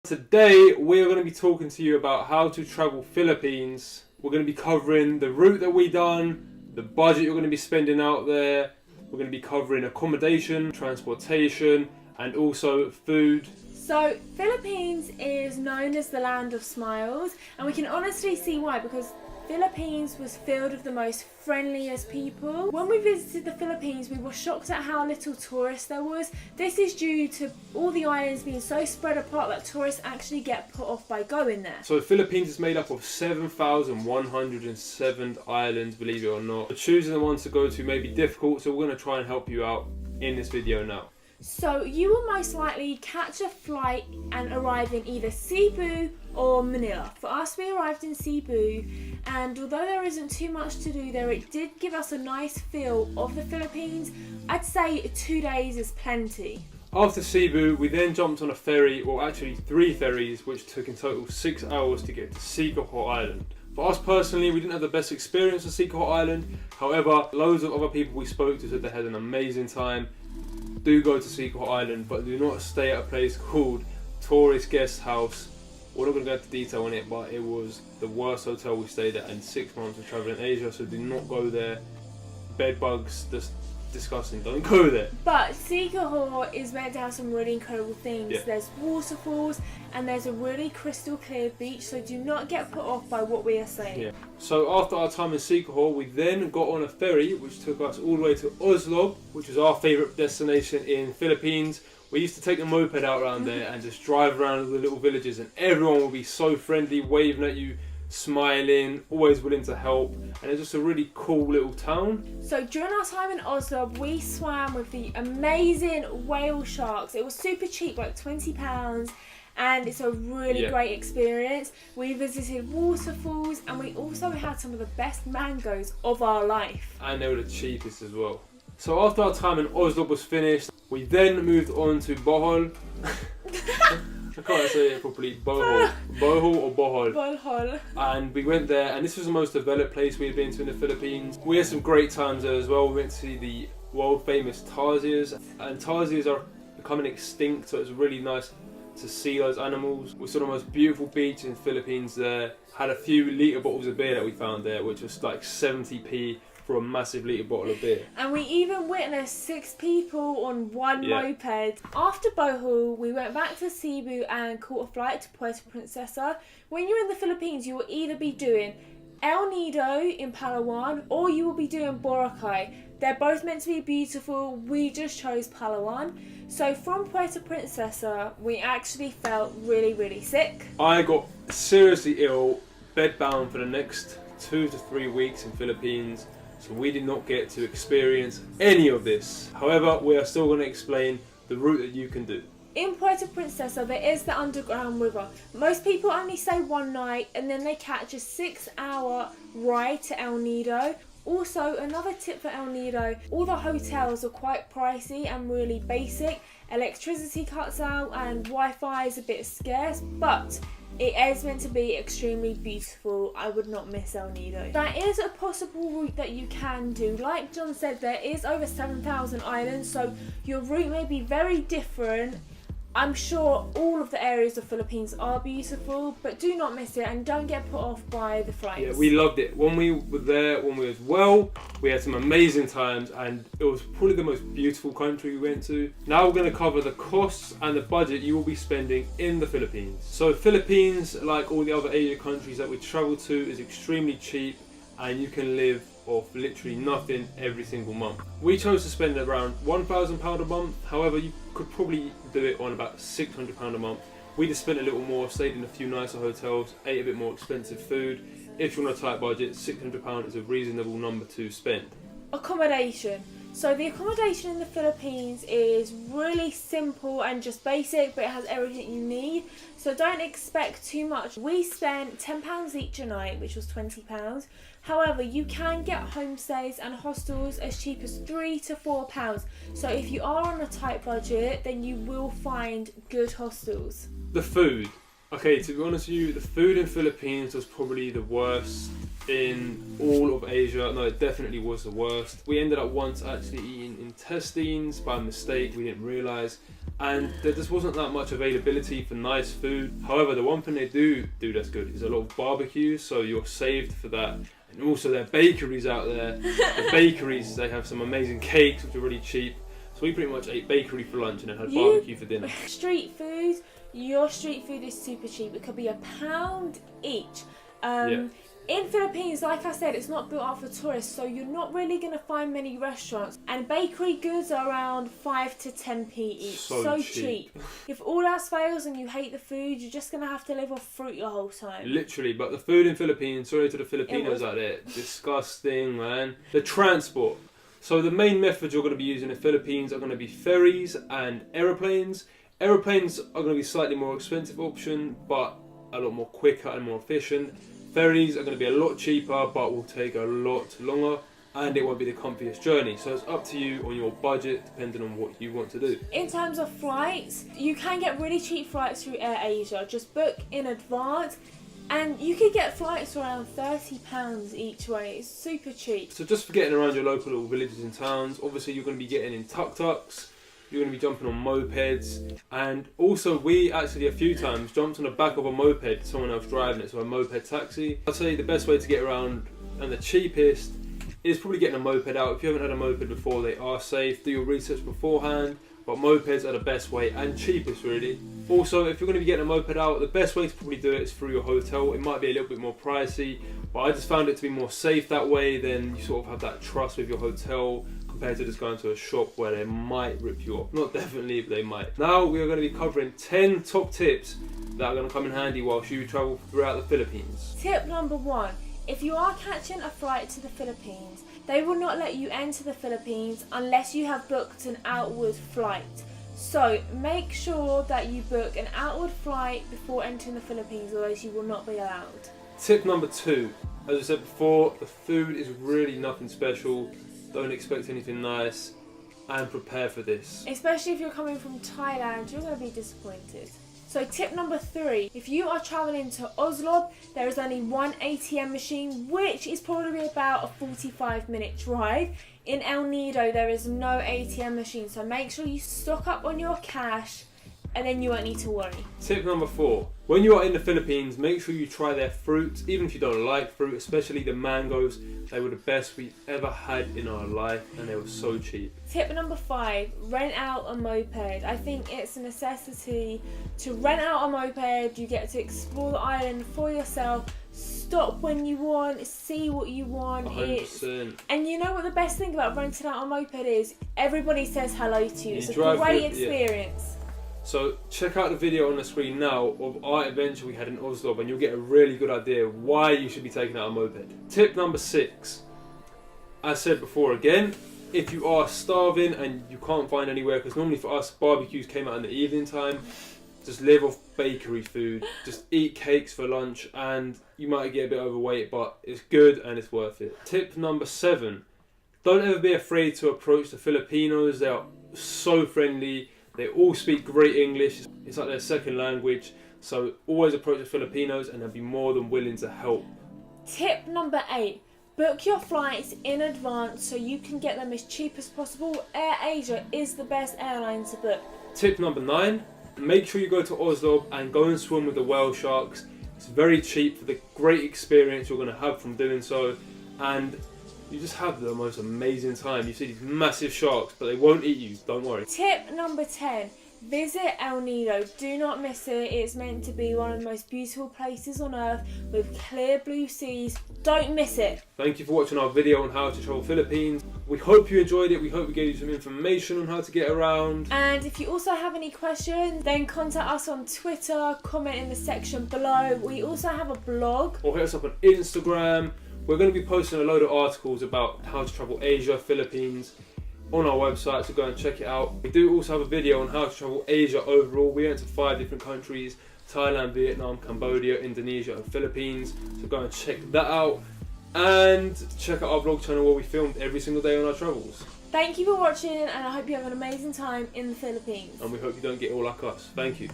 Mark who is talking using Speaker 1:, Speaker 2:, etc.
Speaker 1: Today we're going to be talking to you about how to travel Philippines. We're going to be covering the route that we done, the budget you're going to be spending out there. We're going to be covering accommodation, transportation, and also food.
Speaker 2: So, Philippines is known as the land of smiles, and we can honestly see why, because Philippines was filled with the most friendliest people. When we visited the Philippines, we were shocked at how little tourists there was. This is due to all the islands being so spread apart that tourists actually get put off by going there.
Speaker 1: So the Philippines is made up of 7,107 islands, believe it or not. But choosing the ones to go to may be difficult, so we're going to try and help you out in this video now.
Speaker 2: So you will most likely catch a flight and arrive in either Cebu or Manila. For us, we arrived in Cebu, and although there isn't too much to do there, it did give us a nice feel of the Philippines. I'd say 2 days is plenty.
Speaker 1: After Cebu, we then jumped on a ferry, or actually 3 ferries, which took in total 6 hours to get to Siquijor Island. For us personally, we didn't have the best experience at Siquijor Island. However, loads of other people we spoke to said they had an amazing time. Do go to Siquijor Island, but do not stay at a place called Tourist Guest House. We're not going to go into detail on it, but it was the worst hotel we stayed at in 6 months of travelling in Asia, so do not go there. Bed bugs, just disgusting, don't go there.
Speaker 2: But Siquijor is meant to have some really incredible things.
Speaker 1: Yeah.
Speaker 2: There's waterfalls and there's a really crystal clear beach, so do not get put off by what we are saying.
Speaker 1: Yeah. So after our time in Siquijor, we then got on a ferry which took us all the way to Oslob, which was our favourite destination in Philippines. We used to take the moped out around there and just drive around the little villages, and everyone would be so friendly, waving at you, smiling, always willing to help, and it's just a really cool little town.
Speaker 2: So during our time in Oslo, we swam with the amazing whale sharks. It was super cheap, like £20, and it's a really great experience. We visited waterfalls, and we also had some of the best mangoes of our life.
Speaker 1: And they were the cheapest as well. So after our time in Oslo was finished, we then moved on to Bohol. I can't say it properly. Bohol or Bohol.
Speaker 2: Bohol.
Speaker 1: And we went there, and this was the most developed place we had been to in the Philippines. We had some great times there as well. We went to see the world famous tarsiers, and tarsiers are becoming extinct, so it's really nice to see those animals. We saw the most beautiful beach in the Philippines there. Had a few litre bottles of beer that we found there, which was like 70p for a massive litre bottle of beer.
Speaker 2: And we even witnessed 6 people on one moped. After Bohol, we went back to Cebu and caught a flight to Puerto Princesa. When you're in the Philippines, you will either be doing El Nido in Palawan, or you will be doing Boracay. They're both meant to be beautiful. We just chose Palawan. So from Puerto Princesa, we actually felt really sick.
Speaker 1: I got seriously ill, bedbound for the next 2 to 3 weeks in Philippines. So we did not get to experience any of this. However, we are still going to explain the route that you can do.
Speaker 2: In Puerto Princesa, there is the underground river. Most people only stay one night and then they catch a 6-hour ride to El Nido. Also, another tip for El Nido, all the hotels are quite pricey and really basic. Electricity cuts out and Wi-Fi is a bit scarce, but it is meant to be extremely beautiful. I would not miss El Nido. That is a possible route that you can do. Like John said, there is over 7,000 islands, so your route may be very different. I'm sure all of the areas of Philippines are beautiful, but do not miss it and don't get put off by the flights.
Speaker 1: Yeah, we loved it. When we were there, when we was well, we had some amazing times, and it was probably the most beautiful country we went to. Now we're going to cover the costs and the budget you will be spending in the Philippines. So Philippines, like all the other Asian countries that we travel to, is extremely cheap, and you can live off literally nothing every single month. We chose to spend around £1,000 a month. However, you could probably do it on about £600 a month. We just spent a little more, stayed in a few nicer hotels, ate a bit more expensive food. If you're on a tight budget, £600 is a reasonable number to spend.
Speaker 2: Accommodation. So the accommodation in the Philippines is really simple and just basic, but it has everything you need. So don't expect too much. We spent £10 each a night, which was £20. However, you can get homestays and hostels as cheap as £3 to £4. So if you are on a tight budget, then you will find good hostels.
Speaker 1: The food. Okay, to be honest with you, the food in Philippines was probably the worst in all of Asia. No, it definitely was the worst. We ended up once actually eating intestines by mistake, we didn't realise. And there just wasn't that much availability for nice food. However, the one thing they do that's good is a lot of barbecues, so you're saved for that. And also there are bakeries out there. The bakeries, they have some amazing cakes which are really cheap. So we pretty much ate bakery for lunch and then had barbecue for dinner.
Speaker 2: Street food, your street food is super cheap. It could be £1 each. In Philippines, like I said, it's not built up for tourists, so you're not really going to find many restaurants. And bakery goods are around 5 to 10p each. So cheap. If all else fails and you hate the food, you're just going to have to live off fruit your whole time.
Speaker 1: Literally, but the food in Philippines, sorry to the Filipinos out there, disgusting, man. The transport. So the main methods you're going to be using in the Philippines are going to be ferries and aeroplanes. Aeroplanes are going to be a slightly more expensive option, but a lot more quicker and more efficient. Ferries are going to be a lot cheaper, but will take a lot longer, and it won't be the comfiest journey. So it's up to you on your budget, depending on what you want to do.
Speaker 2: In terms of flights, you can get really cheap flights through AirAsia. Just book in advance, and you could get flights around £30 each way. It's super cheap.
Speaker 1: So just for getting around your local little villages and towns, obviously you're going to be getting in tuk-tuks, you're going to be jumping on mopeds, and also we actually a few times jumped on the back of a moped, someone else driving it, so a moped taxi. I'd say the best way to get around and the cheapest is probably getting a moped out. If you haven't had a moped before, they are safe. Do your research beforehand, but mopeds are the best way and cheapest really. Also, if you're going to be getting a moped out, the best way to probably do it is through your hotel. It might be a little bit more pricey, but I just found it to be more safe that way. Then you sort of have that trust with your hotel compared to just going to a shop where they might rip you off. Not definitely, but they might. Now we are going to be covering 10 top tips that are going to come in handy whilst you travel throughout the Philippines.
Speaker 2: Tip number 1. If you are catching a flight to the Philippines, they will not let you enter the Philippines unless you have booked an outward flight. So make sure that you book an outward flight before entering the Philippines, otherwise you will not be allowed.
Speaker 1: Tip number 2. As I said before, the food is really nothing special. Don't expect anything nice, and prepare for this.
Speaker 2: Especially if you're coming from Thailand, you're going to be disappointed. So tip number 3, if you are travelling to Oslo, there is only one ATM machine, which is probably about a 45-minute drive. In El Nido, there is no ATM machine, so make sure you stock up on your cash, and then you won't need to worry.
Speaker 1: Tip number 4. When you are in the Philippines, make sure you try their fruits, even if you don't like fruit, especially the mangoes. They were the best we've ever had in our life, and they were so cheap.
Speaker 2: Tip number 5, rent out a moped. I think it's a necessity to rent out a moped. You get to explore the island for yourself, stop when you want, see what you want.
Speaker 1: 100%.
Speaker 2: And you know what the best thing about renting out a moped is? Everybody says hello to you. It's a
Speaker 1: drive
Speaker 2: great
Speaker 1: through,
Speaker 2: experience.
Speaker 1: So check out the video on the screen now of our adventure we had in Oslo, and you'll get a really good idea why you should be taking out a moped. Tip number 6. As said before again, if you are starving and you can't find anywhere, because normally for us barbecues came out in the evening time, just live off bakery food, just eat cakes for lunch, and you might get a bit overweight, but it's good and it's worth it. Tip number 7. Don't ever be afraid to approach the Filipinos. They are so friendly. They all speak great English. It's like their second language. So always approach the Filipinos and they'll be more than willing to help.
Speaker 2: Tip number 8. Book your flights in advance so you can get them as cheap as possible. AirAsia is the best airline to book.
Speaker 1: Tip number 9. Make sure you go to Oslo and go and swim with the whale sharks. It's very cheap for the great experience you're going to have from doing so. And you just have the most amazing time. You see these massive sharks, but they won't eat you, don't worry.
Speaker 2: Tip number 10. Visit El Nido. Do not miss it. It's meant to be one of the most beautiful places on earth with clear blue seas. Don't miss it.
Speaker 1: Thank you for watching our video on how to travel Philippines. We hope you enjoyed it. We hope we gave you some information on how to get around.
Speaker 2: And if you also have any questions, then contact us on Twitter, comment in the section below. We also have a blog.
Speaker 1: Or hit us up on Instagram. We're going to be posting a load of articles about how to travel Asia, Philippines on our website, so go and check it out. We do also have a video on how to travel Asia overall. We went to 5 different countries: Thailand, Vietnam, Cambodia, Indonesia and Philippines. So go and check that out. And check out our vlog channel where we filmed every single day on our travels.
Speaker 2: Thank you for watching, and I hope you have an amazing time in the Philippines.
Speaker 1: And we hope you don't get all like us. Thank you.